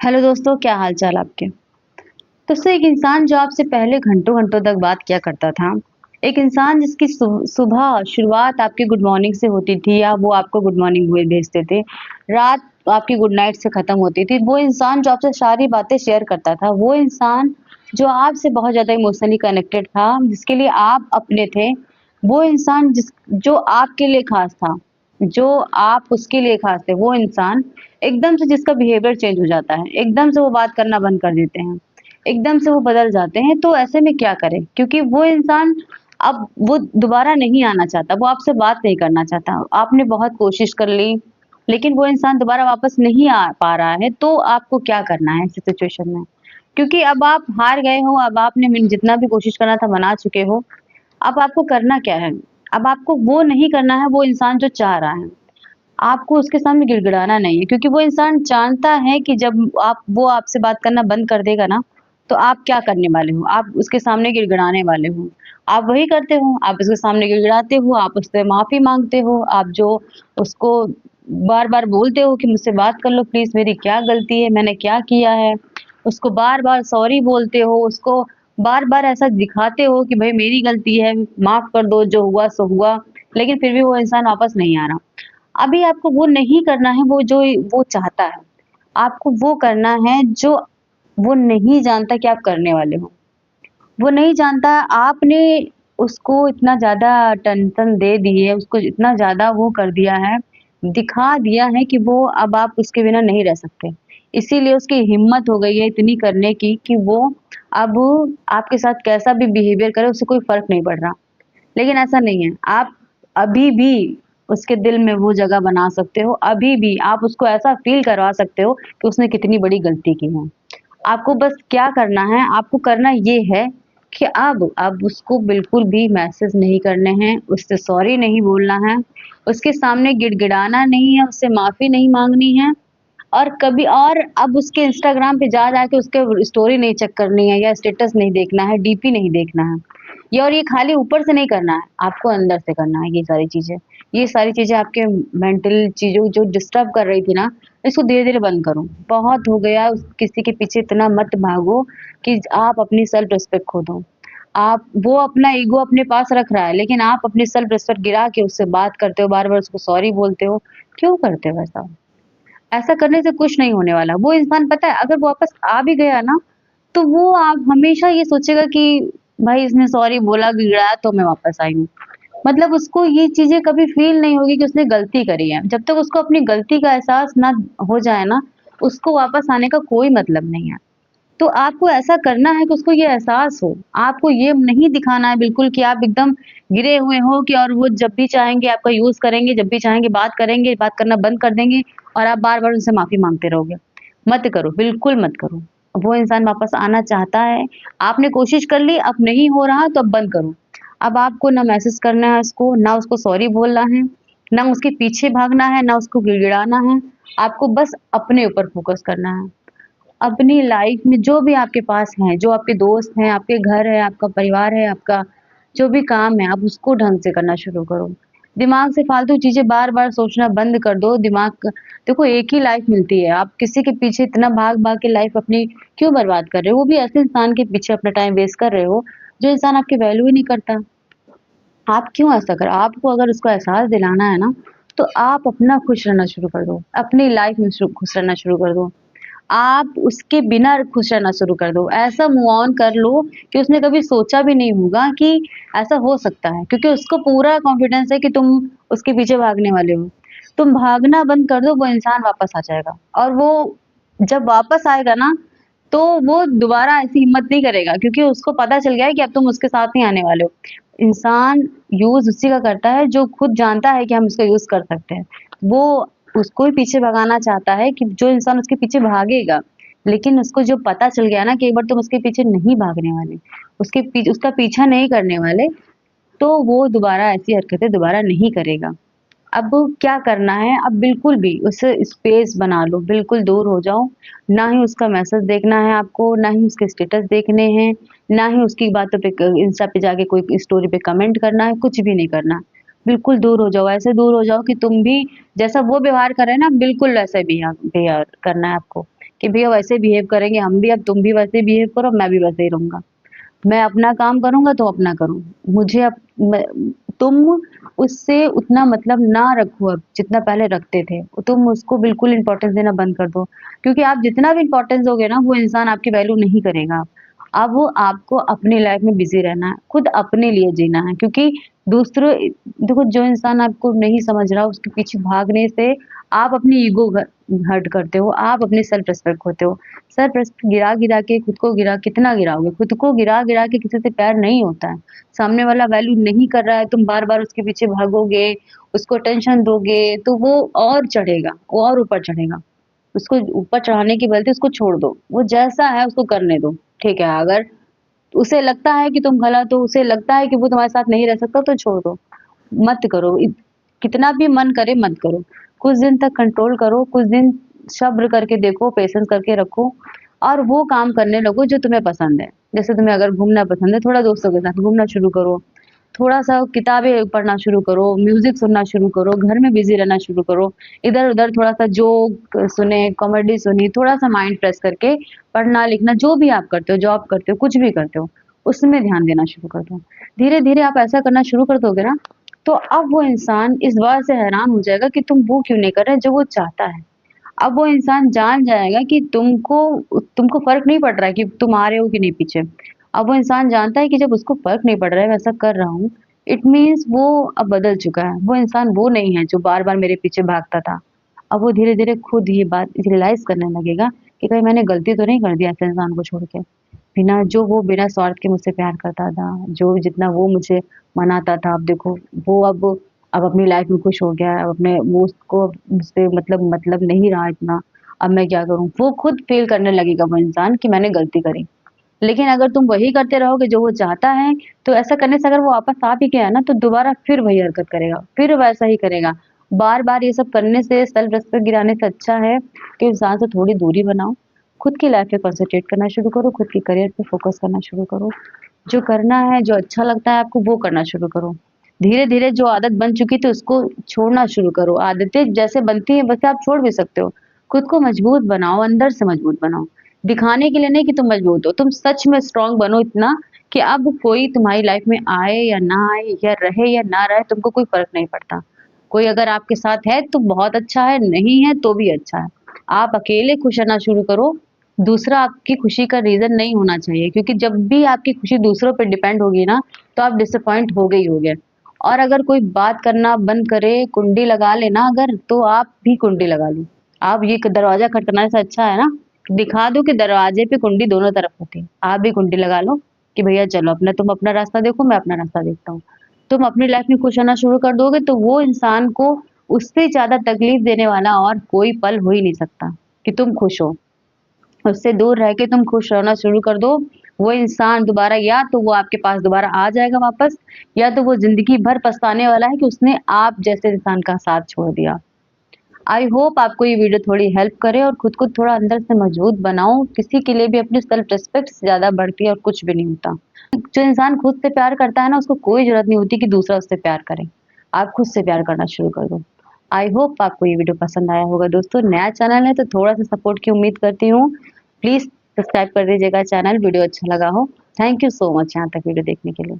Hello दोस्तों, क्या हाल चाल आपके। दोस्तों, एक इंसान जो आपसे पहले घंटों घंटों तक बात किया करता था, एक इंसान जिसकी सुबह शुरुआत आपकी गुड मॉर्निंग से होती थी या वो आपको गुड मॉर्निंग भेजते थे, रात आपकी गुड नाइट से खत्म होती थी। वो इंसान जो आपसे सारी बातें शेयर करता था, वो इंसान जो आपसे बहुत ज्यादा इमोशनली कनेक्टेड था, जिसके लिए आप अपने थे, वो इंसान जो आपके लिए खास था, जो आप उसके लिए खास थे, वो इंसान एकदम से जिसका बिहेवियर चेंज हो जाता है, एकदम से वो बात करना बंद कर देते हैं, एकदम से वो बदल जाते हैं। तो ऐसे में क्या करें? क्योंकि वो इंसान अब वो दोबारा नहीं आना चाहता, वो आपसे बात नहीं करना चाहता। आपने बहुत कोशिश कर ली, लेकिन वो इंसान दोबारा वापस नहीं आ पा रहा है, तो आपको क्या करना है ऐसी सिचुएशन में? क्योंकि अब आप हार गए हो, अब आपने जितना भी कोशिश करना था बना चुके हो, अब आपको करना क्या है? अब आपको वो नहीं करना है, वो इंसान जो चाह रहा है। आपको उसके सामने गिड़गिड़ाना नहीं है, क्योंकि वो इंसान जानता है कि जब वो आपसे बात करना बंद कर देगा ना, तो आप क्या करने वाले हो? आप उसके सामने गिड़गिड़ाने वाले हो। आप वही करते हो, आप उसके सामने गिड़गिड़ाते हो, आप उससे माफ़ी माँगते हो, आप जो उसको बार-बार बोलते हो कि मुझसे बात कर लो प्लीज़, मेरी क्या गलती है, मैंने क्या किया है? उसको बार-बार सॉरी बोलते हो, उसको बार-बार ऐसा दिखाते हो कि भई मेरी गलती है, माफ़ कर दो, जो हुआ सो हुआ, लेकिन फिर भी वो इंसान वापस नहीं आ रहा। अभी आपको वो नहीं करना है, वो जो वो चाहता है। आपको वो करना है जो वो नहीं जानता कि आप करने वाले हो। वो नहीं जानता, आपने उसको इतना ज़्यादा टेंशन दे दी है, उसको इतना ज़्यादा वो कर दिया है, दिखा दिया है कि वो अब आप उसके बिना नहीं रह सकते। इसीलिए उसकी हिम्मत हो गई है इतनी करने की कि वो अब आपके साथ कैसा भी बिहेवियर करे, उससे कोई फ़र्क नहीं पड़ रहा। लेकिन ऐसा नहीं है, आप अभी भी उसके दिल में वो जगह बना सकते हो, अभी भी आप उसको ऐसा फ़ील करवा सकते हो कि उसने कितनी बड़ी गलती की है। आपको बस क्या करना है, आपको करना ये है कि अब उसको बिल्कुल भी मैसेज नहीं करने हैं, उससे सॉरी नहीं बोलना है, उसके सामने गिड़गिड़ाना नहीं है, उससे माफ़ी नहीं माँगनी है, और कभी और अब उसके इंस्टाग्राम पे जा के उसके स्टोरी नहीं चेक करनी है या स्टेटस नहीं देखना है, डीपी नहीं देखना है। ये और ये खाली ऊपर से नहीं करना है, आपको अंदर से करना है ये सारी चीज़ें। ये सारी चीज़ें आपके मेंटल चीज़ों जो डिस्टर्ब कर रही थी ना, इसको धीरे-धीरे बंद करो। बहुत हो गया उस किसी के पीछे इतना मत भागो कि आप अपनी सेल्फ रिस्पेक्ट खो दो। आप वो अपना ईगो अपने पास रख रहा है, लेकिन आप अपनी सेल्फ रिस्पेक्ट गिरा के उससे बात करते हो, बार-बार उसको सॉरी बोलते हो। क्यों करते हो ऐसा? ऐसा करने से कुछ नहीं होने वाला। वो इंसान पता है अगर वापस आ भी गया ना, तो वो आप हमेशा ये सोचेगा कि भाई इसने सॉरी बोला, गिड़गिड़ाया तो मैं वापस आई हूँ। मतलब उसको ये चीज़ें कभी फ़ील नहीं होगी कि उसने गलती करी है। जब तक उसको अपनी गलती का एहसास ना हो जाए ना, उसको वापस आने का कोई मतलब नहीं है। तो आपको ऐसा करना है कि उसको ये एहसास हो। आपको ये नहीं दिखाना है बिल्कुल कि आप एकदम गिरे हुए हो कि और वो जब भी चाहेंगे आपका यूज़ करेंगे, जब भी चाहेंगे बात करेंगे, बात करना बंद कर देंगे और आप बार-बार उनसे माफ़ी माँगते रहोगे। मत करो, बिल्कुल मत करो। वो इंसान वापस आना चाहता है, आपने कोशिश कर ली, अब नहीं हो रहा तो अब बंद करो। अब आपको ना मैसेज करना है उसको, ना उसको सॉरी बोलना है, ना उसके पीछे भागना है, ना उसको गिड़गिड़ाना है। आपको बस अपने ऊपर फ़ोकस करना है। अपनी लाइफ में जो भी आपके पास हैं, जो आपके दोस्त हैं, आपके घर है, आपका परिवार है, आपका जो भी काम है, आप उसको ढंग से करना शुरू करो। दिमाग से फालतू चीज़ें बार-बार सोचना बंद कर दो। देखो एक ही लाइफ मिलती है, आप किसी के पीछे इतना भाग-भाग के लाइफ अपनी क्यों बर्बाद कर रहे हो? वो भी ऐसे इंसान के पीछे अपना टाइम वेस्ट कर रहे हो, जो इंसान आपकी वैल्यू ही नहीं करता। आप क्यों ऐसा कर आपको अगर उसको एहसास दिलाना है ना, तो आप अपना खुश रहना शुरू कर दो। अपनी लाइफ में खुश रहना शुरू कर दो। आप उसके बिना खुश रहना शुरू कर दो। ऐसा मूव ऑन कर लो कि उसने कभी सोचा भी नहीं होगा कि ऐसा हो सकता है, क्योंकि उसको पूरा कॉन्फिडेंस है कि तुम उसके पीछे भागने वाले हो। तुम भागना बंद कर दो, वो इंसान वापस आ जाएगा और वो जब वापस आएगा ना, तो वो दोबारा ऐसी हिम्मत नहीं करेगा, क्योंकि उसको पता चल गया है कि अब तुम उसके साथ नहीं आने वाले हो। इंसान यूज़ उसी का करता है जो खुद जानता है कि हम इसका यूज़ कर सकते हैं। वो उसको ही पीछे भगाना चाहता है कि जो इंसान उसके पीछे भागेगा, लेकिन उसको जो पता चल गया ना कि एक बार तुम उसके पीछे नहीं भागने वाले, उसका पीछा नहीं करने वाले, तो वो दोबारा ऐसी हरकतें दोबारा नहीं करेगा। अब क्या करना है, अब बिल्कुल भी उससे स्पेस बना लो, बिल्कुल दूर हो जाओ। ना ही उसका मैसेज देखना है आपको, ना ही उसके स्टेटस देखने हैं, ना ही उसकी बातों पे इंस्टा पे जाके कोई स्टोरी पे कमेंट करना है, कुछ भी नहीं करना। बिल्कुल दूर हो जाओ, ऐसे दूर हो जाओ कि तुम भी जैसा वो व्यवहार कर रहे हैं ना, बिल्कुल वैसा ही व्यवहार करना है आपको। कि भैया वैसे बिहेव करेंगे हम भी, अब तुम भी वैसे बिहेव करो, मैं भी वैसे ही रहूँगा। मैं अपना काम करूँगा, तुम अपना करो। मुझे अब मैं तुम उससे उतना मतलब ना रखो अब, जितना पहले रखते थे। तुम उसको बिल्कुल इम्पोर्टेंस देना बंद कर दो। क्योंकि आप जितना भी इम्पोर्टेंस दोगे ना, वो इंसान आपकी वैल्यू नहीं करेगा। अब वो आपको अपनी लाइफ में बिज़ी रहना है, खुद अपने लिए जीना है, क्योंकि दूसरों देखो, जो इंसान आपको नहीं समझ रहा, उसके पीछे भागने से आप अपनी ईगो हर्ट करते हो, आप अपनी सेल्फ रिस्पेक्ट खोते हो। सेल्फ रिस्पेक्ट गिरा-गिरा के खुद को कितना गिराओगे? खुद को गिरा-गिरा के किसी से प्यार नहीं होता है। सामने वाला वैल्यू नहीं कर रहा है, तुम बार-बार उसके पीछे भागोगे, उसको टेंशन दोगे, तो वो और चढ़ेगा, वो और ऊपर चढ़ेगा। उसको ऊपर चढ़ाने की बजाय उसको छोड़ दो। वो जैसा है उसको करने दो, ठीक है? अगर उसे लगता है कि तुम गलत हो, उसे लगता है कि वो तुम्हारे साथ नहीं रह सकता, तो छोड़ दो। मत करो, कितना भी मन करे मत करो। कुछ दिन तक कंट्रोल करो, कुछ दिन सब्र करके देखो, पेशेंस करके रखो और वो काम करने लगो जो तुम्हें पसंद है। जैसे तुम्हें अगर घूमना पसंद है, थोड़ा दोस्तों के साथ घूमना शुरू करो। थोड़ा-सा किताबें पढ़ना शुरू करो, म्यूज़िक सुनना शुरू करो, घर में बिज़ी रहना शुरू करो। इधर-उधर थोड़ा-सा जोक सुने, कॉमेडी सुनी, थोड़ा-सा माइंड फ्रेश करके पढ़ना-लिखना जो भी आप करते हो, जॉब करते हो, कुछ भी करते हो, उसमें ध्यान देना शुरू कर दो। धीरे-धीरे आप ऐसा करना शुरू कर दोगे ना, तो अब वो इंसान इस बात से हैरान हो जाएगा कि तुम वो क्यों नहीं कर रहे जो वो चाहता है। अब वो इंसान जान जाएगा कि तुमको फ़र्क नहीं पड़ रहा है कि तुम आ रहे हो कि नहीं पीछे। अब वो इंसान जानता है कि जब उसको फ़र्क नहीं पड़ रहा है, वैसा कर रहा हूँ, इट मीन्स वो अब बदल चुका है। वो इंसान वो नहीं है जो बार-बार मेरे पीछे भागता था। अब वो धीरे-धीरे खुद ये बात रियलाइज़ करने लगेगा कि कहीं मैंने गलती तो नहीं कर दी ऐसे इंसान को छोड़ के। बिना स्वार्थ के मुझसे प्यार करता था, जो जितना वो मुझे मनाता था, अब देखो वो अब अपनी लाइफ़ में खुश हो गया है, अब अपने वो उसको मुझसे मतलब नहीं रहा इतना, अब मैं क्या करूँ? वो खुद फ़ील करने लगेगा वो इंसान कि मैंने गलती करी। लेकिन अगर तुम वही करते रहोगे जो वो चाहता है, तो ऐसा करने से अगर वो वापस आ भी गया ना, तो दोबारा फिर वही हरकत करेगा, फिर वैसा ही करेगा। बार-बार ये सब करने से, सेल्फ रिस्पेक्ट गिराने से अच्छा है कि इंसान से थोड़ी दूरी बनाओ। खुद की लाइफ़ पे कॉन्संट्रेट करना शुरू करो, खुद के करियर पे फ़ोकस करना शुरू करो। जो करना है, जो अच्छा लगता है आपको, वो करना शुरू करो। धीरे-धीरे जो आदत बन चुकी थी, उसको छोड़ना शुरू करो। आदतें जैसे बनती हैं, वैसे आप छोड़ भी सकते हो। खुद को मजबूत बनाओ, अंदर से मजबूत बनाओ। दिखाने के लिए नहीं कि तुम मजबूत हो, तुम सच में स्ट्रॉन्ग बनो इतना कि अब कोई तुम्हारी लाइफ में आए या ना आए, या रहे या ना रहे, तुमको कोई फ़र्क नहीं पड़ता। कोई अगर आपके साथ है तो बहुत अच्छा है, नहीं है तो भी अच्छा है। आप अकेले खुश रहना शुरू करो, दूसरा आपकी खुशी का रीज़न नहीं होना चाहिए, क्योंकि जब भी आपकी खुशी दूसरों पे डिपेंड होगी ना, तो आप डिसअपॉइंट होगे ही होगे। और अगर कोई बात करना बंद करे, कुंडी लगा ले ना अगर, तो आप भी कुंडी लगा लो। आप ये दरवाज़ा खटखटाने से अच्छा है ना, दिखा दो कि दरवाजे पे कुंडी दोनों तरफ होती है। आप भी कुंडी लगा लो कि भैया चलो अपना, तुम अपना रास्ता देखो, मैं अपना रास्ता देखता हूँ। तुम अपनी लाइफ में खुश होना शुरू कर दोगे, तो वो इंसान को उससे ज़्यादा तकलीफ देने वाला और कोई पल हो ही नहीं सकता कि तुम खुश हो। उससे दूर रह के तुम खुश रहना शुरू कर दो, वो इंसान दोबारा, या तो वो आपके पास दोबारा आ जाएगा वापस, या तो वो ज़िंदगी भर पछताने वाला है कि उसने आप जैसे इंसान का साथ छोड़ दिया। आई होप आपको ये वीडियो थोड़ी हेल्प करे और खुद को थोड़ा अंदर से मजबूत बनाओ। किसी के लिए भी अपनी सेल्फ रिस्पेक्ट से ज़्यादा बढ़ती है और कुछ भी नहीं होता। जो इंसान खुद से प्यार करता है ना, उसको कोई ज़रूरत नहीं होती कि दूसरा उससे प्यार करे। आप खुद से प्यार करना शुरू कर दो। आई होप आपको ये वीडियो पसंद आया होगा दोस्तों। नया चैनल है तो थोड़ा-सा सपोर्ट की उम्मीद करती हूँ। प्लीज़ सब्सक्राइब कर दीजिएगा चैनल, वीडियो अच्छा लगा हो। थैंक यू सो मच यहाँ तक वीडियो देखने के लिए।